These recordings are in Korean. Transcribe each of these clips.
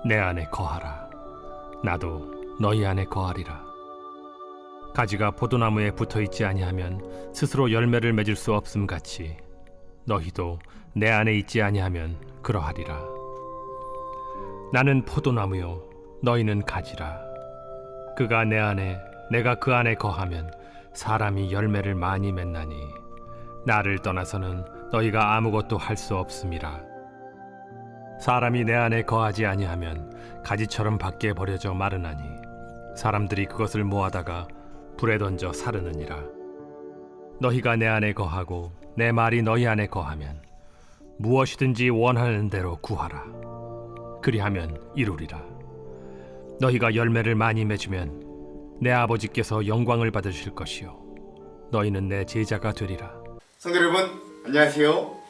내 안에 거하라. 나도 너희 안에 거하리라. 가지가 포도나무에 붙어있지 아니하면 스스로 열매를 맺을 수 없음 같이 너희도 내 안에 있지 아니하면 그러하리라. 나는 포도나무요 너희는 가지라. 그가 내 안에 내가 그 안에 거하면 사람이 열매를 많이 맺나니 나를 떠나서는 너희가 아무것도 할 수 없음이라. 사람이 내 안에 거하지 아니하면 가지처럼 밖에 버려져 마르나니 사람들이 그것을 모아다가 불에 던져 사르느니라. 너희가 내 안에 거하고 내 말이 너희 안에 거하면 무엇이든지 원하는 대로 구하라. 그리하면 이루리라. 너희가 열매를 많이 맺으면 내 아버지께서 영광을 받으실 것이요 너희는 내 제자가 되리라. 성도 여러분 안녕하세요.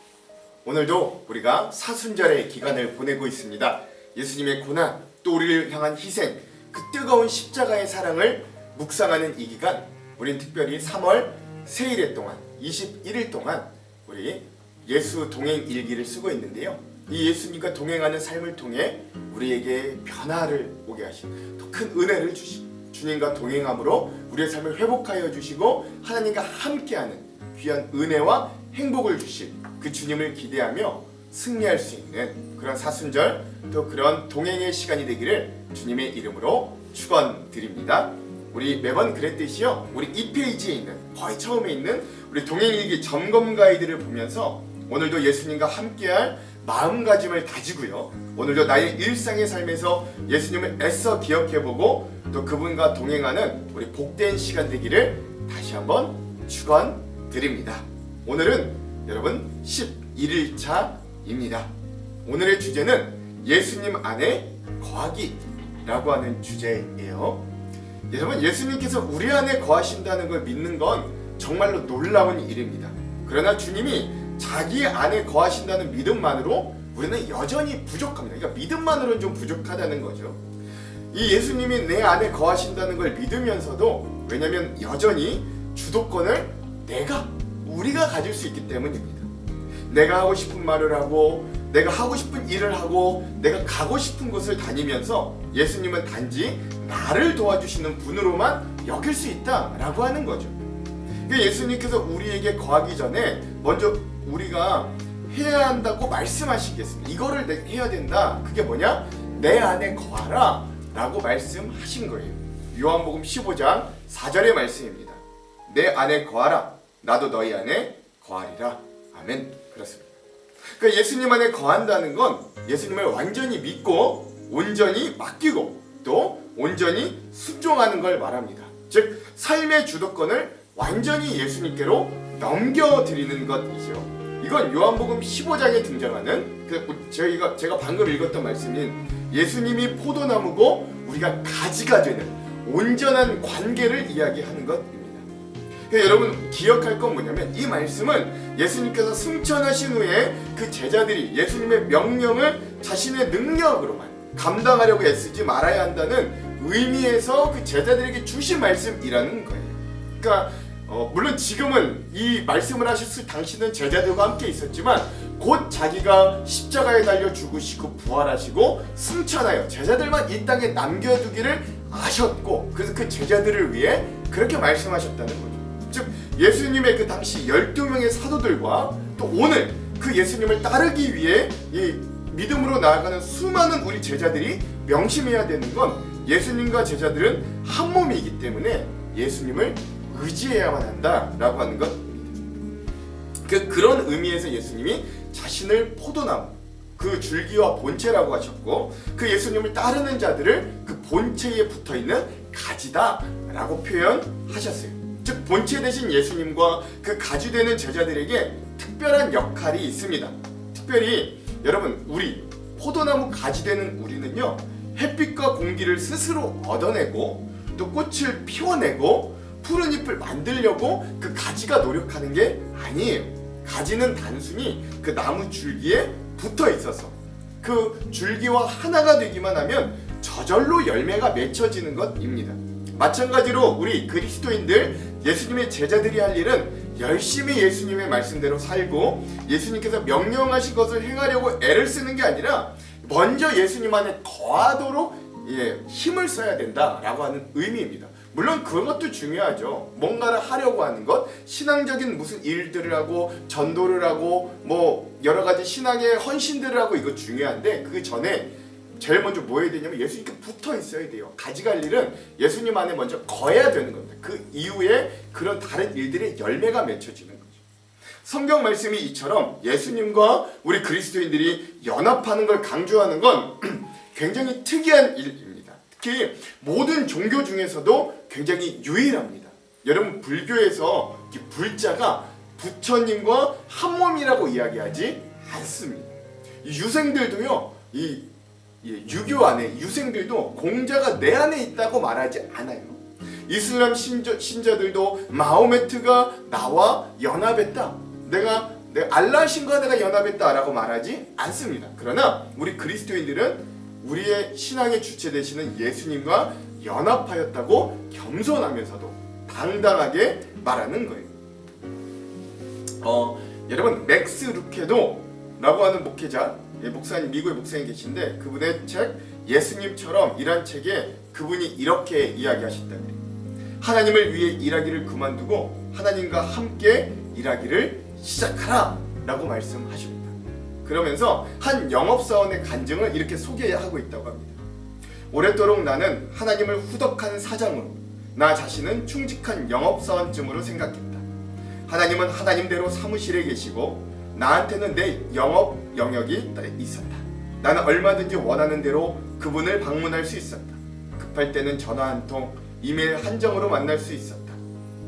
오늘도 우리가 사순절의 기간을 보내고 있습니다. 예수님의 고난 또 우리를 향한 희생, 그 뜨거운 십자가의 사랑을 묵상하는 이 기간, 우린 특별히 3월 세일회 동안 21일 동안 우리 예수 동행 일기를 쓰고 있는데요. 이 예수님과 동행하는 삶을 통해 우리에게 변화를 오게 하신 더 큰 은혜를 주신 주님과 동행함으로 우리의 삶을 회복하여 주시고 하나님과 함께하는 귀한 은혜와 행복을 주실 그 주님을 기대하며 승리할 수 있는 그런 사순절 또 그런 동행의 시간이 되기를 주님의 이름으로 축원드립니다. 우리 매번 그랬듯이요. 우리 2페이지에 있는 거의 처음에 있는 우리 동행일기 점검 가이드를 보면서 오늘도 예수님과 함께할 마음가짐을 다지고요. 오늘도 나의 일상의 삶에서 예수님을 애써 기억해보고 또 그분과 동행하는 우리 복된 시간 되기를 다시 한번 축원드립니다. 오늘은 여러분 11일차입니다. 오늘의 주제는 예수님 안에 거하기라고 하는 주제예요. 여러분 예수님께서 우리 안에 거하신다는 걸 믿는 건 정말로 놀라운 일입니다. 그러나 주님이 자기 안에 거하신다는 믿음만으로 우리는 여전히 부족합니다. 그러니까 믿음만으로는 좀 부족하다는 거죠. 이 예수님이 내 안에 거하신다는 걸 믿으면서도 왜냐하면 여전히 주도권을 우리가 가질 수 있기 때문입니다. 내가 하고 싶은 말을 하고 내가 하고 싶은 일을 하고 내가 가고 싶은 곳을 다니면서 예수님은 단지 나를 도와주시는 분으로만 여길 수 있다라고 하는 거죠. 예수님께서 우리에게 거하기 전에 먼저 우리가 해야 한다고 말씀하시겠습니다. 이거를 해야 된다. 그게 뭐냐? 내 안에 거하라 라고 말씀하신 거예요. 요한복음 15장 4절의 말씀입니다. 내 안에 거하라. 나도 너희 안에 거하리라. 아멘. 그렇습니다. 그러니까 예수님 안에 거한다는 건 예수님을 완전히 믿고 온전히 맡기고 또 온전히 순종하는 걸 말합니다. 즉 삶의 주도권을 완전히 예수님께로 넘겨드리는 것이죠. 이건 요한복음 15장에 등장하는 제가 방금 읽었던 말씀인 예수님이 포도나무고 우리가 가지가 되는 온전한 관계를 이야기하는 것입니다. 여러분 기억할 건 뭐냐면 이 말씀은 예수님께서 승천하신 후에 그 제자들이 예수님의 명령을 자신의 능력으로만 감당하려고 애쓰지 말아야 한다는 의미에서 그 제자들에게 주신 말씀이라는 거예요. 그러니까 물론 지금은 이 말씀을 하셨을 당시는 제자들과 함께 있었지만 곧 자기가 십자가에 달려 죽으시고 부활하시고 승천하여 제자들만 이 땅에 남겨두기를 아셨고 그래서 그 제자들을 위해 그렇게 말씀하셨다는 거죠. 즉 예수님의 그 당시 12명의 사도들과 또 오늘 그 예수님을 따르기 위해 이 믿음으로 나아가는 수많은 우리 제자들이 명심해야 되는 건 예수님과 제자들은 한 몸이기 때문에 예수님을 의지해야만 한다라고 하는 것입니다. 그런 의미에서 예수님이 자신을 포도나무, 그 줄기와 본체라고 하셨고 그 예수님을 따르는 자들을 그 본체에 붙어있는 가지다라고 표현하셨어요. 즉 본체 대신 예수님과 그 가지 되는 제자들에게 특별한 역할이 있습니다. 특별히 여러분 우리 포도나무 가지 되는 우리는요 햇빛과 공기를 스스로 얻어내고 또 꽃을 피워내고 푸른 잎을 만들려고 그 가지가 노력하는 게 아니에요. 가지는 단순히 그 나무 줄기에 붙어 있어서 그 줄기와 하나가 되기만 하면 저절로 열매가 맺혀지는 것입니다. 마찬가지로 우리 그리스도인들 예수님의 제자들이 할 일은 열심히 예수님의 말씀대로 살고 예수님께서 명령하신 것을 행하려고 애를 쓰는 게 아니라 먼저 예수님 안에 거하도록 힘을 써야 된다라고 하는 의미입니다. 물론 그것도 중요하죠. 뭔가를 하려고 하는 것, 신앙적인 무슨 일들을 하고 전도를 하고 뭐 여러 가지 신앙의 헌신들을 하고 이거 중요한데 그 전에 제일 먼저 뭐 해야 되냐면 예수님께 붙어 있어야 돼요. 가져갈 일은 예수님 안에 먼저 거해야 되는 겁니다. 그 이후에 그런 다른 일들의 열매가 맺혀지는 거죠. 성경 말씀이 이처럼 예수님과 우리 그리스도인들이 연합하는 걸 강조하는 건 굉장히 특이한 일입니다. 특히 모든 종교 중에서도 굉장히 유일합니다. 여러분 불교에서 이 불자가 부처님과 한 몸이라고 이야기하지 않습니다. 이 유생들도요, 유교 안에 유생들도 공자가 내 안에 있다고 말하지 않아요. 이슬람 신자들도 마호메트가 나와 연합했다. 내가 알라 신과 내가 연합했다라고 말하지 않습니다. 그러나 우리 그리스도인들은 우리의 신앙의 주체 되시는 예수님과 연합하였다고 겸손하면서도 당당하게 말하는 거예요. 여러분 맥스 루케도라고 하는 목회자, 목사님, 미국의 목사님 계신데 그분의 책 예수님처럼 이란 책에 그분이 이렇게 이야기하셨다 그래요. 하나님을 위해 일하기를 그만두고 하나님과 함께 일하기를 시작하라 라고 말씀하십니다. 그러면서 한 영업사원의 간증을 이렇게 소개하고 있다고 합니다. 오랫도록 나는 하나님을 후덕한 사장으로 나 자신은 충직한 영업사원쯤으로 생각했다. 하나님은 하나님대로 사무실에 계시고 나한테는 내 영업 영역이 있었다. 나는 얼마든지 원하는 대로 그분을 방문할 수 있었다. 급할 때는 전화 한 통, 이메일 한 장으로 만날 수 있었다.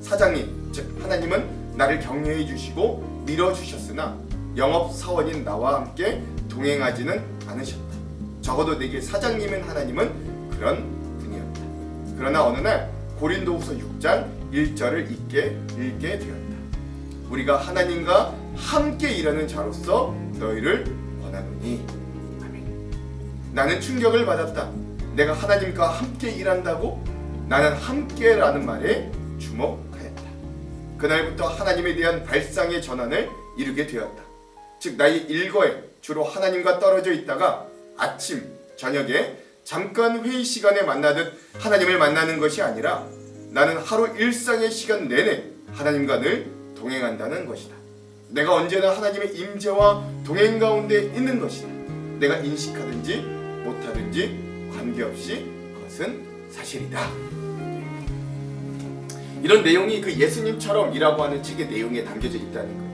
사장님, 즉 하나님은 나를 격려해 주시고 밀어주셨으나 영업사원인 나와 함께 동행하지는 않으셨다. 적어도 내게 사장님인 하나님은 그런 분이었다. 그러나 어느 날 고린도후서 6장 1절을 읽게 되었다. 우리가 하나님과 함께 일하는 자로서 너희를 권하노니. 아멘. 나는 충격을 받았다. 내가 하나님과 함께 일한다고? 나는 함께라는 말에 주목하였다. 그날부터 하나님에 대한 발상의 전환을 이루게 되었다. 즉 나의 일거에 주로 하나님과 떨어져 있다가 아침, 저녁에 잠깐 회의 시간에 만나듯 하나님을 만나는 것이 아니라 나는 하루 일상의 시간 내내 하나님과 늘 동행한다는 것이다. 내가 언제나 하나님의 임재와 동행 가운데 있는 것이다. 내가 인식하든지 못하든지 관계없이 그것은 사실이다. 이런 내용이 그 예수님처럼이라고 하는 책의 내용에 담겨져 있다는 거예요.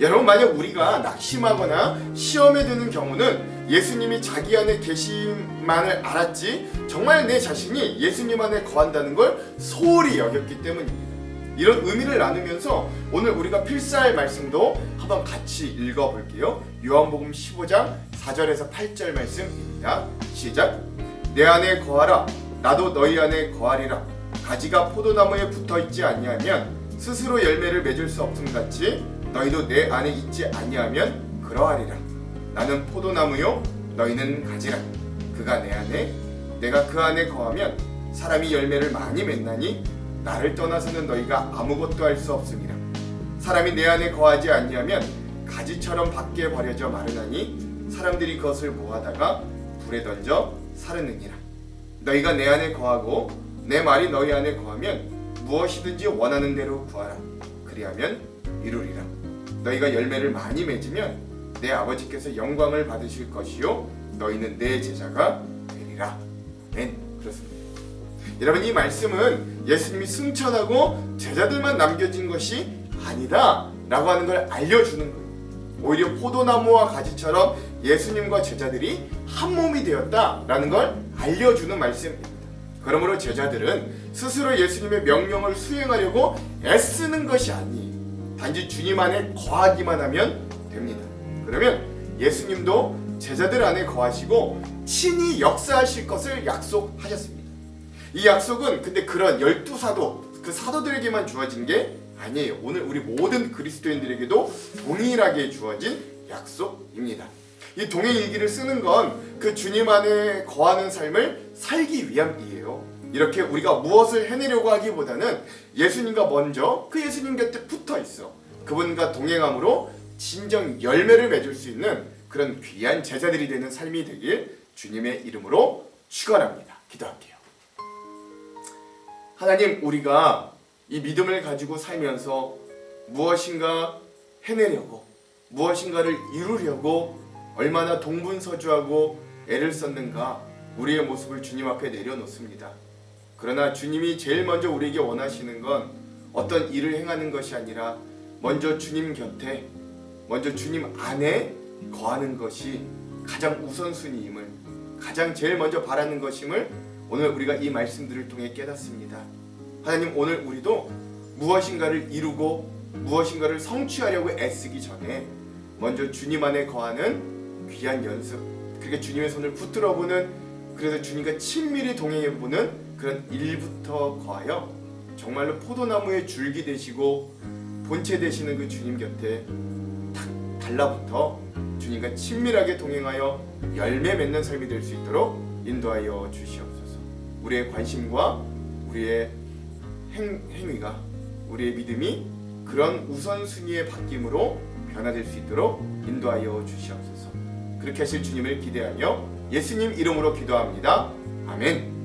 여러분 만약 우리가 낙심하거나 시험에 드는 경우는 예수님이 자기 안에 계심만을 알았지 정말 내 자신이 예수님 안에 거한다는 걸 소홀히 여겼기 때문입니다. 이런 의미를 나누면서 오늘 우리가 필사할 말씀도 한번 같이 읽어볼게요. 요한복음 15장 4절에서 8절 말씀입니다. 시작. 내 안에 거하라. 나도 너희 안에 거하리라. 가지가 포도나무에 붙어있지 아니하면 스스로 열매를 맺을 수 없음같이 너희도 내 안에 있지 아니하면 그러하리라. 나는 포도나무요 너희는 가지라. 그가 내 안에 내가 그 안에 거하면 사람이 열매를 많이 맺나니 나를 떠나서는 너희가 아무것도 할 수 없음이라. 사람이 내 안에 거하지 아니하면 가지처럼 밖에 버려져 마르나니 사람들이 그것을 모아다가 불에 던져 사르느니라. 너희가 내 안에 거하고 내 말이 너희 안에 거하면 무엇이든지 원하는 대로 구하라. 그리하면 이루리라. 너희가 열매를 많이 맺으면 내 아버지께서 영광을 받으실 것이요 너희는 내 제자가 되리라. 아멘. 그렇습니다. 여러분 이 말씀은 예수님이 승천하고 제자들만 남겨진 것이 아니다 라고 하는 걸 알려주는 거예요. 오히려 포도나무와 가지처럼 예수님과 제자들이 한 몸이 되었다라는 걸 알려주는 말씀입니다. 그러므로 제자들은 스스로 예수님의 명령을 수행하려고 애쓰는 것이 아니에요. 단지 주님 안에 거하기만 하면 됩니다. 그러면 예수님도 제자들 안에 거하시고 친히 역사하실 것을 약속하셨습니다. 이 약속은 근데 그런 12사도 그 사도들에게만 주어진 게 아니에요. 오늘 우리 모든 그리스도인들에게도 동일하게 주어진 약속입니다. 이 동행일기를 쓰는 건 그 주님 안에 거하는 삶을 살기 위함이에요. 이렇게 우리가 무엇을 해내려고 하기보다는 예수님과 먼저 그 예수님 곁에 붙어 있어 그분과 동행함으로 진정 열매를 맺을 수 있는 그런 귀한 제자들이 되는 삶이 되길 주님의 이름으로 축원합니다. 기도할게요. 하나님, 우리가 이 믿음을 가지고 살면서 무엇인가 해내려고, 무엇인가를 이루려고 얼마나 동분서주하고 애를 썼는가, 우리의 모습을 주님 앞에 내려놓습니다. 그러나 주님이 제일 먼저 우리에게 원하시는 건 어떤 일을 행하는 것이 아니라 먼저 주님 곁에, 먼저 주님 안에 거하는 것이 가장 우선순위임을, 가장 제일 먼저 바라는 것임을 오늘 우리가 이 말씀들을 통해 깨닫습니다. 하나님, 오늘 우리도 무엇인가를 이루고 무엇인가를 성취하려고 애쓰기 전에 먼저 주님 안에 거하는 귀한 연습, 그렇게 주님의 손을 붙들어 보는, 그래서 주님과 친밀히 동행해 보는 그런 일부터 거하여 정말로 포도나무의 줄기 되시고 본체 되시는 그 주님 곁에 딱 달라붙어 주님과 친밀하게 동행하여 열매 맺는 삶이 될 수 있도록 인도하여 주시옵소서. 우리의 관심과 우리의 행위가, 우리의 믿음이 그런 우선순위의 바뀜으로 변화될 수 있도록 인도하여 주시옵소서. 그렇게 하실 주님을 기대하며 예수님 이름으로 기도합니다. 아멘.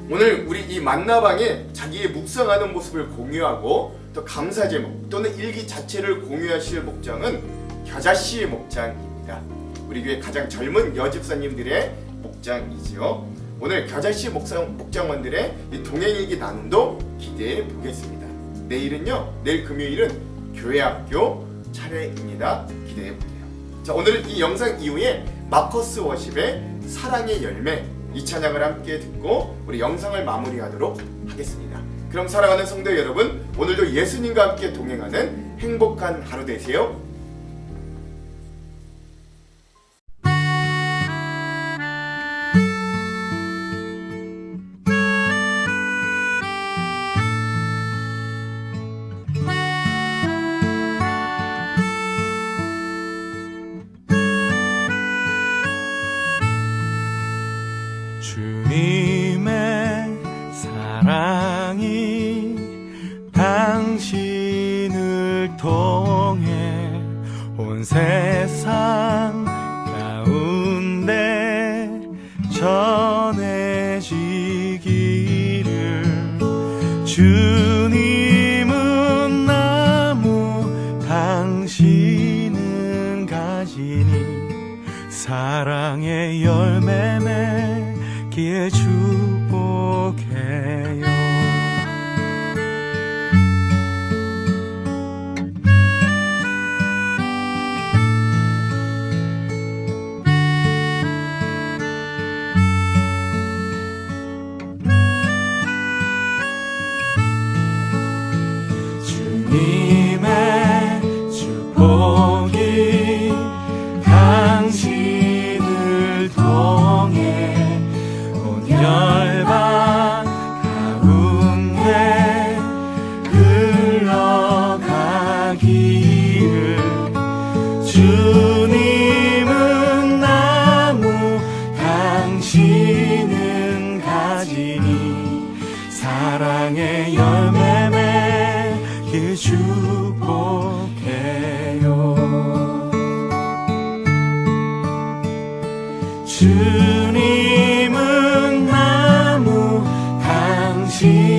오늘 우리 이 만나방에 자기의 묵상하는 모습을 공유하고 또 감사 제목 또는 일기 자체를 공유하실 목장은 겨자씨 목장입니다. 우리 교회 가장 젊은 여집사님들의 목장이지요. 오늘 겨자씨 목장원들의 이 동행일기 나눔도 기대해 보겠습니다. 내일 금요일은 교회학교 차례입니다. 기대해 보세요. 자, 오늘 이 영상 이후에 마커스 워십의 사랑의 열매 이 찬양을 함께 듣고 우리 영상을 마무리하도록 하겠습니다. 그럼 사랑하는 성도 여러분, 오늘도 예수님과 함께 동행하는 행복한 하루 되세요. 주님의 사랑이 당신을 통해 온 세상 가운데 전해지기를. 주님은 나무 당신은 가지니 사랑의 열매 맺기에 축복해요. 주님의 축복이 당신을 통해 온 열방 가운데 흘러가기를. 주님은 나무 당신은 가지니 사랑의 열매 맺기 축복해요. 주님은 나무 당신은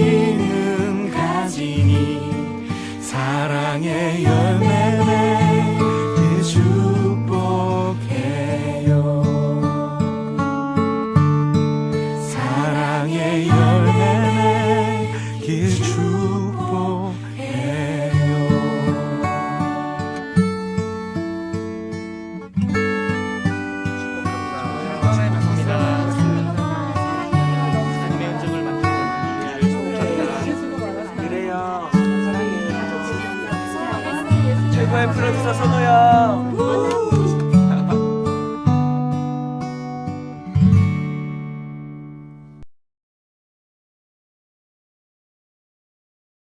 가지니 사랑의 열매 맺기 축복해요. 사랑의 열매 맺기 축복해요. 최고의 프로듀서 선우